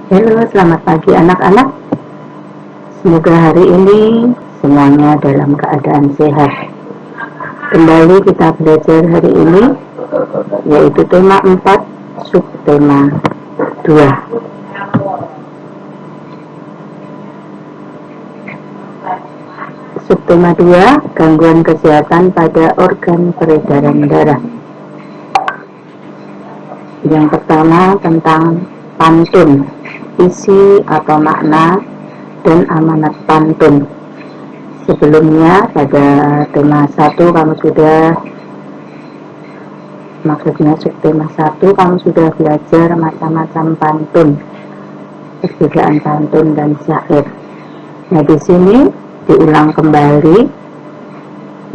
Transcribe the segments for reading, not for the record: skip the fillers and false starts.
Halo, selamat pagi anak-anak. Semoga hari ini semuanya dalam keadaan sehat. Kembali kita belajar hari ini, yaitu tema 4, subtema 2. Subtema 2, gangguan kesehatan pada organ peredaran darah. Yang pertama tentang pantun, isi atau makna dan amanat pantun. Sebelumnya pada tema 1 kamu sudah, maksudnya subtema 1 kamu sudah belajar macam-macam pantun, perbedaan pantun dan syair. Nah, di sini diulang kembali,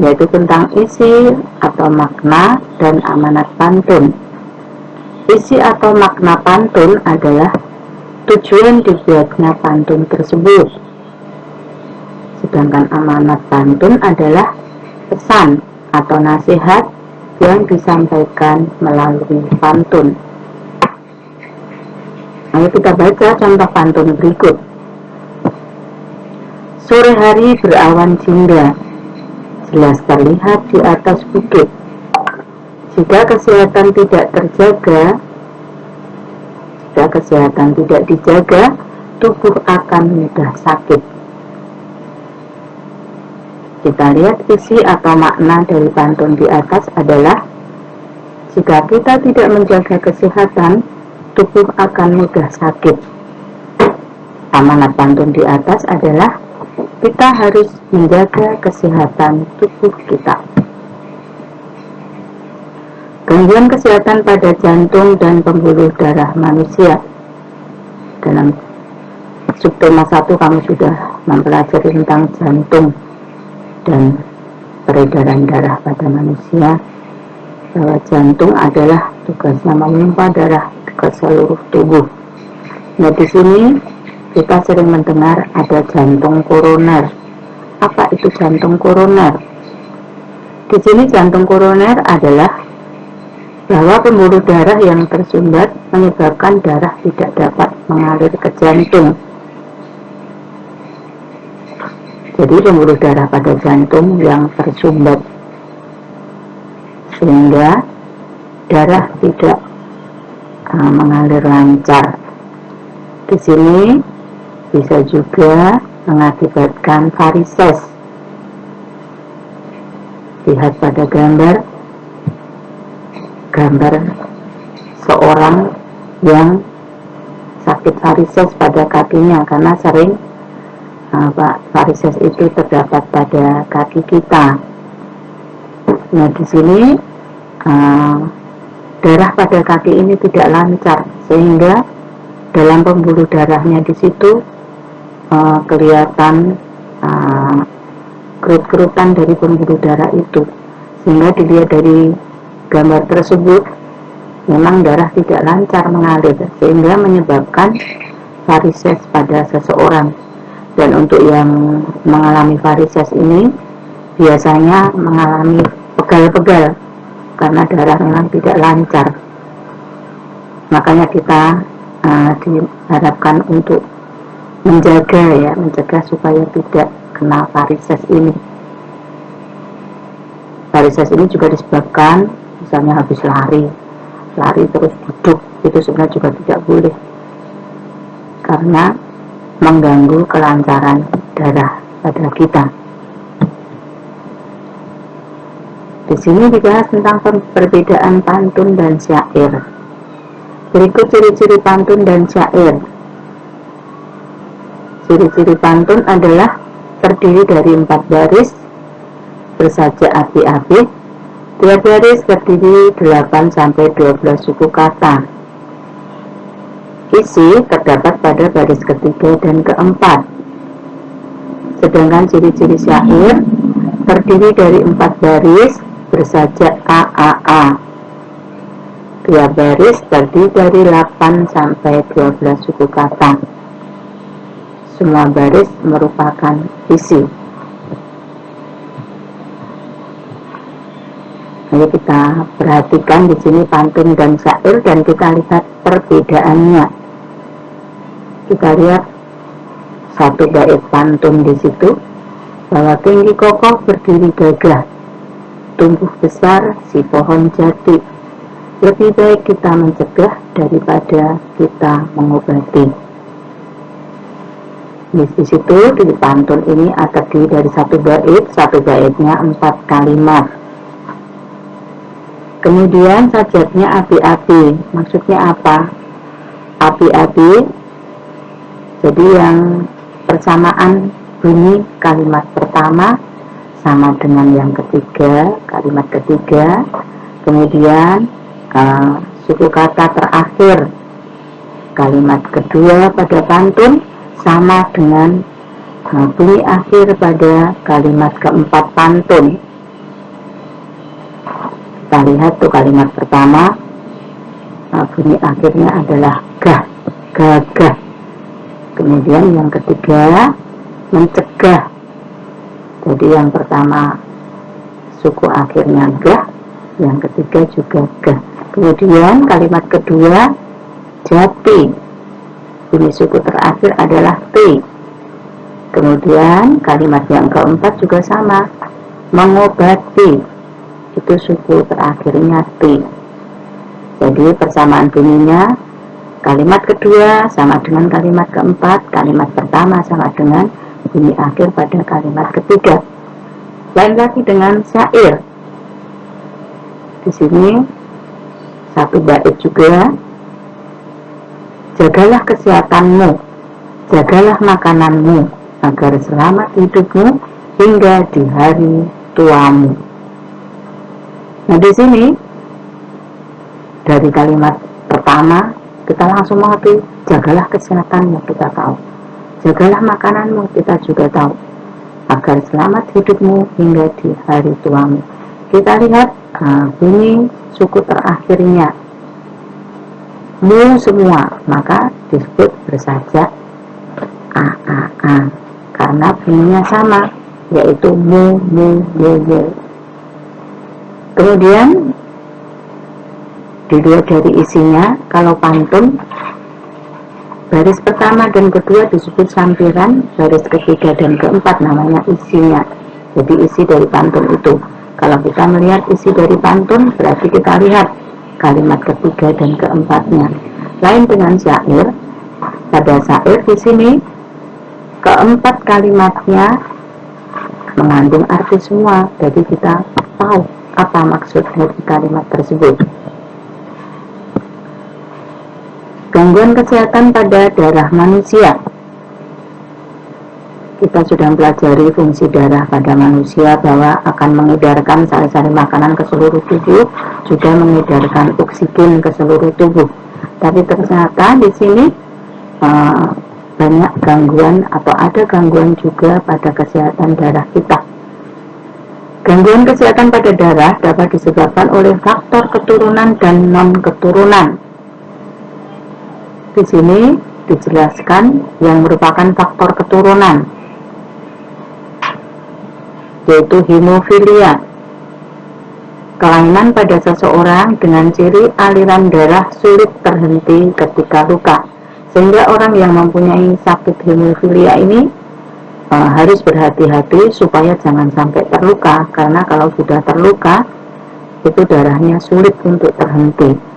yaitu tentang isi atau makna dan amanat pantun. Isi atau makna pantun adalah tujuan dibuatnya pantun tersebut. Sedangkan amanat pantun adalah pesan atau nasihat yang disampaikan melalui pantun. Ayo kita baca contoh pantun berikut. Sore hari berawan jingga, jelas terlihat di atas bukit. Jika kesehatan tidak dijaga, tubuh akan mudah sakit. Kita lihat isi atau makna dari pantun di atas adalah, jika kita tidak menjaga kesehatan, tubuh akan mudah sakit. Amanat pantun di atas adalah, kita harus menjaga kesehatan tubuh kita. Gangguan kesehatan pada jantung dan pembuluh darah manusia. Dalam subtema 1 kamu sudah mempelajari tentang jantung dan peredaran darah pada manusia, bahwa jantung adalah tugasnya memompa darah ke seluruh tubuh. Nah, di sini kita sering mendengar ada jantung koroner. Apa itu jantung koroner? Di sini jantung koroner adalah bahwa pembuluh darah yang tersumbat menyebabkan darah tidak dapat mengalir ke jantung. Jadi pembuluh darah pada jantung yang tersumbat, sehingga darah tidak mengalir lancar. Di sini bisa juga mengakibatkan varises. Lihat pada gambar seorang yang sakit varises pada kakinya, karena sering varises itu terdapat pada kaki kita. Nah, di sini darah pada kaki ini tidak lancar, sehingga dalam pembuluh darahnya di situ kelihatan kerut-kerutan dari pembuluh darah itu, sehingga dilihat dari gambar tersebut memang darah tidak lancar mengalir, sehingga menyebabkan varises pada seseorang. Dan untuk yang mengalami varises ini biasanya mengalami pegal-pegal karena darah memang tidak lancar. Makanya kita diharapkan untuk mencegah supaya tidak kena varises ini. Varises ini juga disebabkan misalnya habis lari terus duduk, itu sebenarnya juga tidak boleh, karena mengganggu kelancaran darah pada kita. Di sini dibahas tentang perbedaan pantun dan syair. Berikut ciri-ciri pantun dan syair. Ciri-ciri pantun adalah terdiri dari 4 baris, bersajak api-api. Tiap baris terdiri 8-12 suku kata. Isi terdapat pada baris ketiga dan keempat. Sedangkan ciri-ciri syair terdiri dari 4 baris, bersajak AAA. Tiap baris terdiri dari 8-12 suku kata. Semua baris merupakan isi. Ayo kita perhatikan di sini pantun dan syair dan kita lihat perbedaannya. Kita lihat satu bait pantun di situ, bahwa tinggi kokoh berdiri gagah, tumbuh besar si pohon jati. Lebih baik kita mencegah daripada kita mengobati. Di situ di pantun ini terdiri dari satu baitnya 4 kalimat. Kemudian sajatnya api-api. Maksudnya apa? Api-api, jadi yang persamaan bunyi kalimat pertama sama dengan yang ketiga, kalimat ketiga. Kemudian suku kata terakhir kalimat kedua pada pantun sama dengan bunyi akhir pada kalimat keempat pantun. Kita lihat tuh kalimat pertama, bunyi akhirnya adalah gah, gagah. Kemudian yang ketiga mencegah. Jadi yang pertama suku akhirnya gah, yang ketiga juga gah. Kemudian kalimat kedua jati, bunyi suku terakhir adalah T. Kemudian kalimat yang keempat juga sama, mengobati, itu suku terakhirnya T. Jadi persamaan bunyinya kalimat kedua sama dengan kalimat keempat, kalimat pertama sama dengan bunyi akhir pada kalimat ketiga. Lain lagi dengan syair. Di sini satu bait juga, jagalah kesehatanmu, jagalah makananmu, agar selamat hidupmu hingga di hari tuamu. Nah di sini dari kalimat pertama kita langsung mengerti, jagalah kesehatanmu, kita tahu. Jagalah makananmu, kita juga tahu. Agar selamat hidupmu hingga di hari tuamu. Kita lihat bunyi suku terakhirnya mu semua, maka disebut bersajak a, karena bunyinya sama, yaitu mu. Kemudian dilihat dari isinya, kalau pantun baris pertama dan kedua disebut sampiran, baris ketiga dan keempat namanya isinya. Jadi isi dari pantun itu. Kalau kita melihat isi dari pantun, berarti kita lihat kalimat ketiga dan keempatnya. Lain dengan syair. Pada syair di sini keempat kalimatnya mengandung arti semua. Jadi kita tahu apa maksud dari kalimat tersebut. Gangguan kesehatan pada darah manusia. Kita sudah mempelajari fungsi darah pada manusia bahwa akan mengedarkan sari-sari makanan ke seluruh tubuh, juga mengedarkan oksigen ke seluruh tubuh. Tapi ternyata di sini banyak gangguan atau ada gangguan juga pada kesehatan darah kita. Gangguan kesehatan pada darah dapat disebabkan oleh faktor keturunan dan non-keturunan. Di sini dijelaskan yang merupakan faktor keturunan, yaitu hemofilia, kelainan pada seseorang dengan ciri aliran darah sulit terhenti ketika luka, sehingga orang yang mempunyai sakit hemofilia ini harus berhati-hati supaya jangan sampai terluka, karena kalau sudah terluka itu darahnya sulit untuk terhenti.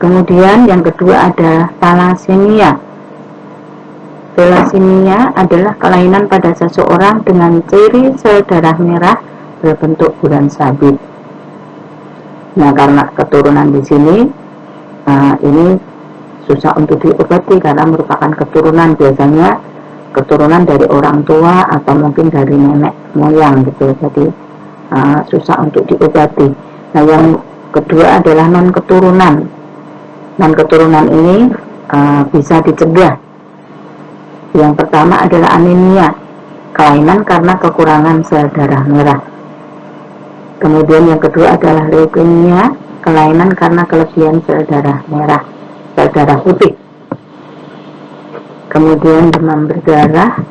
Kemudian yang kedua ada thalassemia. Thalassemia adalah kelainan pada seseorang dengan ciri sel darah merah berbentuk bulan sabit. Nah, karena keturunan di sini ini susah untuk diobati karena merupakan keturunan, biasanya keturunan dari orang tua atau mungkin dari nenek moyang gitu. Jadi susah untuk diobati. Nah, yang kedua adalah non-keturunan. Non-keturunan ini bisa dicegah. Yang pertama adalah anemia, kelainan karena kekurangan sel darah merah. Kemudian yang kedua adalah leukemia, kelainan karena kelebihan sel darah merah, sel darah putih. Kemudian demam berdarah.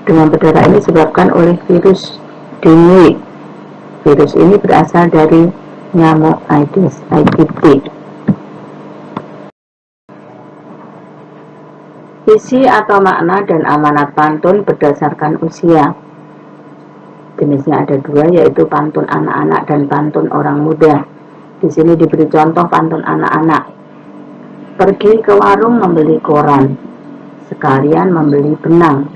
Demam berdarah ini disebabkan oleh virus dengue. Virus ini berasal dari nyamuk Aedes aegypti. Isi atau makna dan amanat pantun berdasarkan usia. Jenisnya ada dua, yaitu pantun anak-anak dan pantun orang muda. Di sini diberi contoh pantun anak-anak. Pergi ke warung membeli koran, sekalian membeli benang.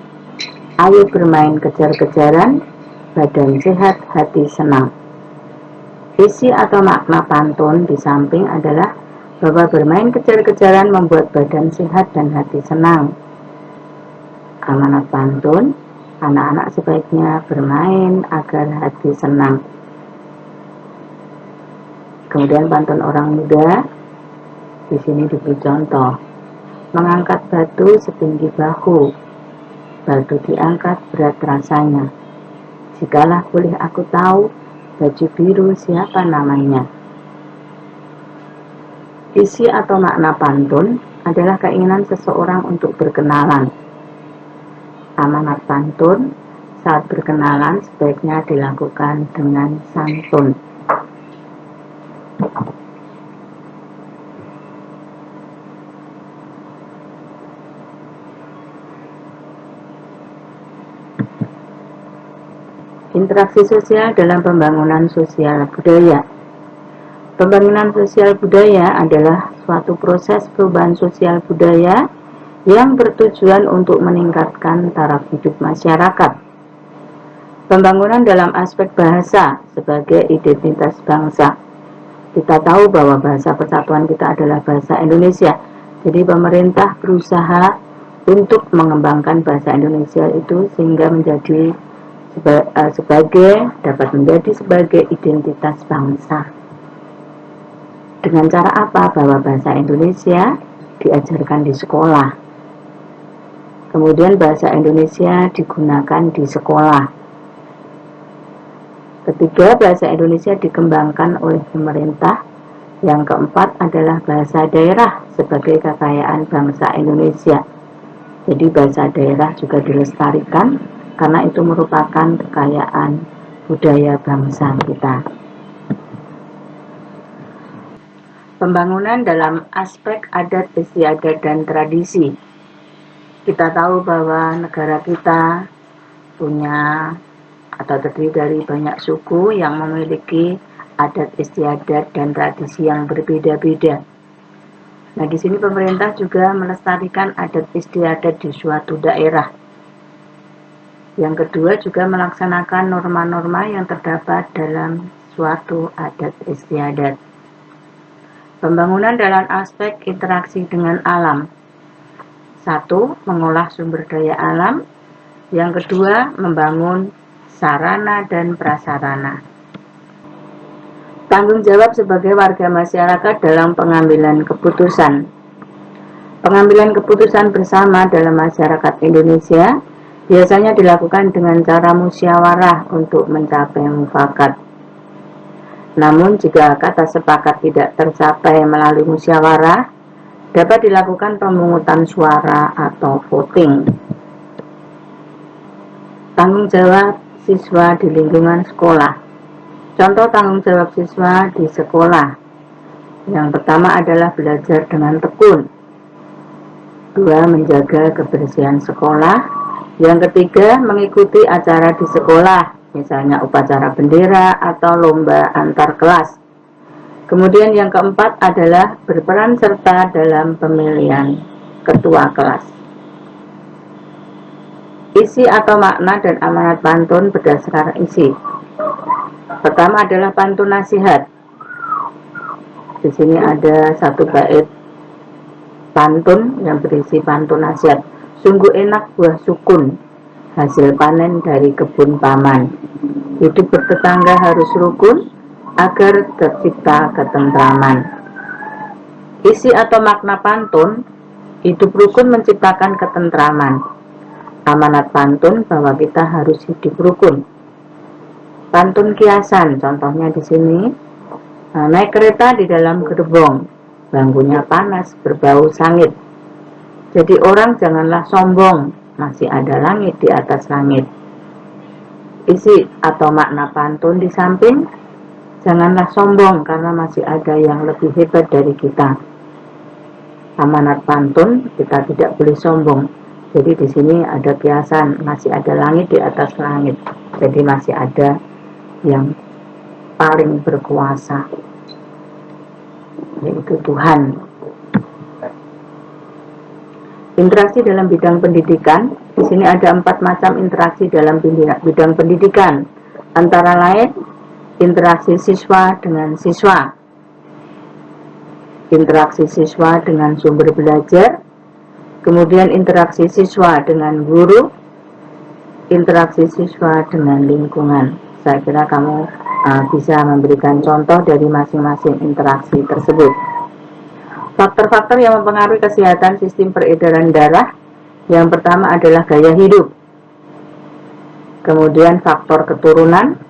Ayo bermain kejar-kejaran, badan sehat, hati senang. Isi atau makna pantun di samping adalah bahwa bermain kejar-kejaran membuat badan sehat dan hati senang. Amanat pantun, anak-anak sebaiknya bermain agar hati senang. Kemudian pantun orang muda, di sini diberi contoh. Mengangkat batu setinggi bahu, batu diangkat berat rasanya. Jikalah boleh aku tahu, baju biru siapa namanya. Isi atau makna pantun adalah keinginan seseorang untuk berkenalan. Amanat pantun, saat berkenalan sebaiknya dilakukan dengan santun. Interaksi sosial dalam pembangunan sosial budaya. Pembangunan sosial budaya adalah suatu proses perubahan sosial budaya yang bertujuan untuk meningkatkan taraf hidup masyarakat. Pembangunan dalam aspek bahasa sebagai identitas bangsa. Kita tahu bahwa bahasa persatuan kita adalah bahasa Indonesia. Jadi pemerintah berusaha untuk mengembangkan bahasa Indonesia itu sehingga dapat menjadi sebagai identitas bangsa. Dengan cara apa? Bahwa bahasa Indonesia diajarkan di sekolah. Kemudian bahasa Indonesia digunakan di sekolah. Ketiga, bahasa Indonesia dikembangkan oleh pemerintah. Yang keempat adalah bahasa daerah sebagai kekayaan bangsa Indonesia. Jadi bahasa daerah juga dilestarikan karena itu merupakan kekayaan budaya bangsa kita. Pembangunan dalam aspek adat istiadat dan tradisi. Kita tahu bahwa negara kita punya atau terdiri dari banyak suku yang memiliki adat istiadat dan tradisi yang berbeda-beda. Nah, di sini pemerintah juga melestarikan adat istiadat di suatu daerah. Yang kedua juga melaksanakan norma-norma yang terdapat dalam suatu adat istiadat. Pembangunan dalam aspek interaksi dengan alam. 1. Mengolah sumber daya alam. Yang kedua, membangun sarana dan prasarana. Tanggung jawab sebagai warga masyarakat dalam pengambilan keputusan. Pengambilan keputusan bersama dalam masyarakat Indonesia biasanya dilakukan dengan cara musyawarah untuk mencapai mufakat. Namun jika kata sepakat tidak tercapai melalui musyawarah, dapat dilakukan pemungutan suara atau voting. Tanggung jawab siswa di lingkungan sekolah. Contoh tanggung jawab siswa di sekolah. Yang pertama adalah belajar dengan tekun. 2. Menjaga kebersihan sekolah. Yang ketiga, mengikuti acara di sekolah, misalnya upacara bendera atau lomba antar kelas. Kemudian yang keempat adalah berperan serta dalam pemilihan ketua kelas. Isi atau makna dan amanat pantun berdasarkan isi. Pertama adalah pantun nasihat. Di sini ada satu bait pantun yang berisi pantun nasihat. Sungguh enak buah sukun, hasil panen dari kebun paman. Hidup bertetangga harus rukun, agar tercipta ketentraman. Isi atau makna pantun, hidup rukun menciptakan ketentraman. Amanat pantun bahwa kita harus hidup rukun. Pantun kiasan, contohnya di sini, naik kereta di dalam gerbong, bangkunya panas, berbau sangit. Jadi orang janganlah sombong, masih ada langit di atas langit. Isi atau makna pantun di samping, janganlah sombong karena masih ada yang lebih hebat dari kita. amanat pantun, kita tidak boleh sombong. Jadi di sini ada kiasan, masih ada langit di atas langit. Jadi masih ada yang paling berkuasa, yaitu Tuhan. Interaksi dalam bidang pendidikan. Di sini ada 4 macam interaksi dalam bidang pendidikan. Antara lain, interaksi siswa dengan siswa, interaksi siswa dengan sumber belajar, kemudian interaksi siswa dengan guru, interaksi siswa dengan lingkungan. Saya kira kamu bisa memberikan contoh dari masing-masing interaksi tersebut. Faktor-faktor yang mempengaruhi kesehatan sistem peredaran darah, yang pertama adalah gaya hidup, kemudian faktor keturunan,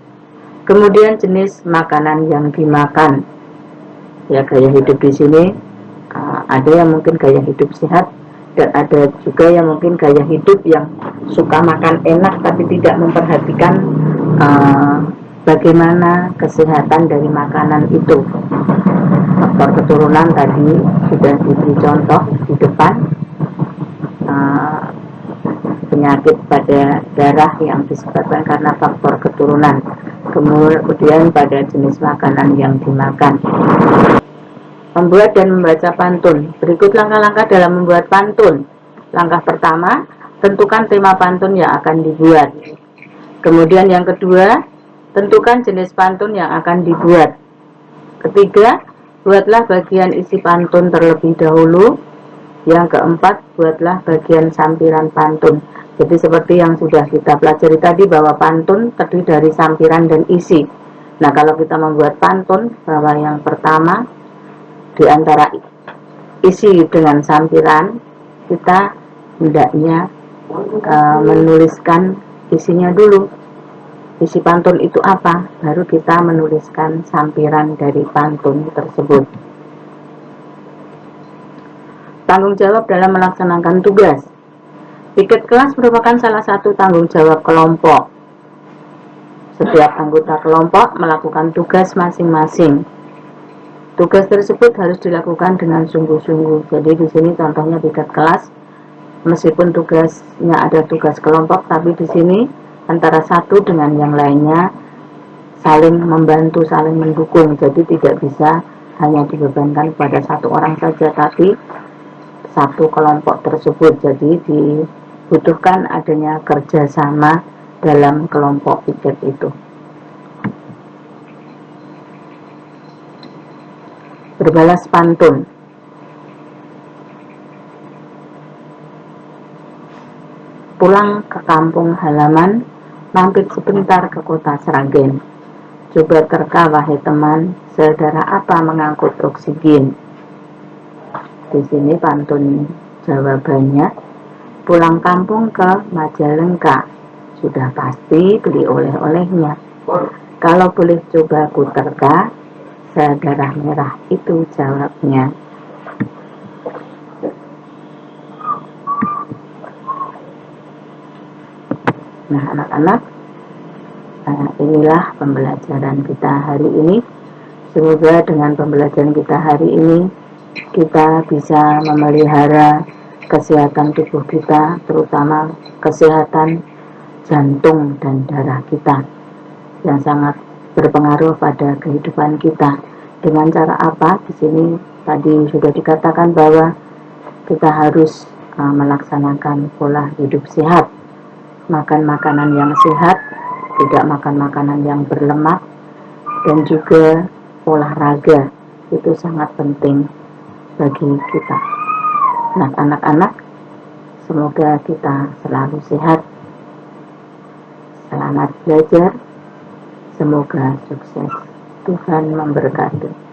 kemudian jenis makanan yang dimakan. Ya, gaya hidup di sini ada yang mungkin gaya hidup sehat, dan ada juga yang mungkin gaya hidup yang suka makan enak tapi tidak memperhatikan bagaimana kesehatan dari makanan itu. Faktor keturunan tadi sudah diberi contoh di depan, penyakit pada darah yang disebabkan karena faktor keturunan, kemudian pada jenis makanan yang dimakan. Membuat dan membaca pantun. Berikut langkah-langkah dalam membuat pantun. Langkah pertama, tentukan tema pantun yang akan dibuat. Kemudian yang kedua, tentukan jenis pantun yang akan dibuat. Ketiga, buatlah bagian isi pantun terlebih dahulu. Yang keempat, buatlah bagian sampiran pantun. Jadi seperti yang sudah kita pelajari tadi, bahwa pantun terdiri dari sampiran dan isi. Nah, kalau kita membuat pantun, bahwa yang pertama di antara isi dengan sampiran, kita hendaknya menuliskan isinya dulu. Isi pantun itu apa? Baru kita menuliskan sampiran dari pantun tersebut. Tanggung jawab dalam melaksanakan tugas. Piket kelas merupakan salah satu tanggung jawab kelompok. Setiap anggota kelompok melakukan tugas masing-masing. Tugas tersebut harus dilakukan dengan sungguh-sungguh. Jadi di sini contohnya piket kelas, meskipun tugasnya ada tugas kelompok, tapi di sini antara satu dengan yang lainnya saling membantu, saling mendukung. Jadi tidak bisa hanya dibebankan pada satu orang saja, tapi satu kelompok tersebut. Jadi dibutuhkan adanya kerjasama dalam kelompok piket itu. Berbalas pantun. Pulang ke kampung halaman, mampir sebentar ke kota Sragen. Coba terka wahai teman, saudara apa mengangkut oksigen. Di sini pantun jawabannya, pulang kampung ke Majalengka, sudah pasti beli oleh-olehnya. Kalau boleh coba ku terka, saudara merah itu jawabnya. Nah, anak-anak, inilah pembelajaran kita hari ini. Semoga dengan pembelajaran kita hari ini kita bisa memelihara kesehatan tubuh kita, terutama kesehatan jantung dan darah kita, yang sangat berpengaruh pada kehidupan kita. Dengan cara apa? Di sini tadi sudah dikatakan bahwa kita harus melaksanakan pola hidup sehat, makan makanan yang sehat, tidak makan makanan yang berlemak, dan juga olahraga. Itu sangat penting bagi kita. Nah, anak-anak, semoga kita selalu sehat, selamat belajar, semoga sukses. Tuhan memberkati.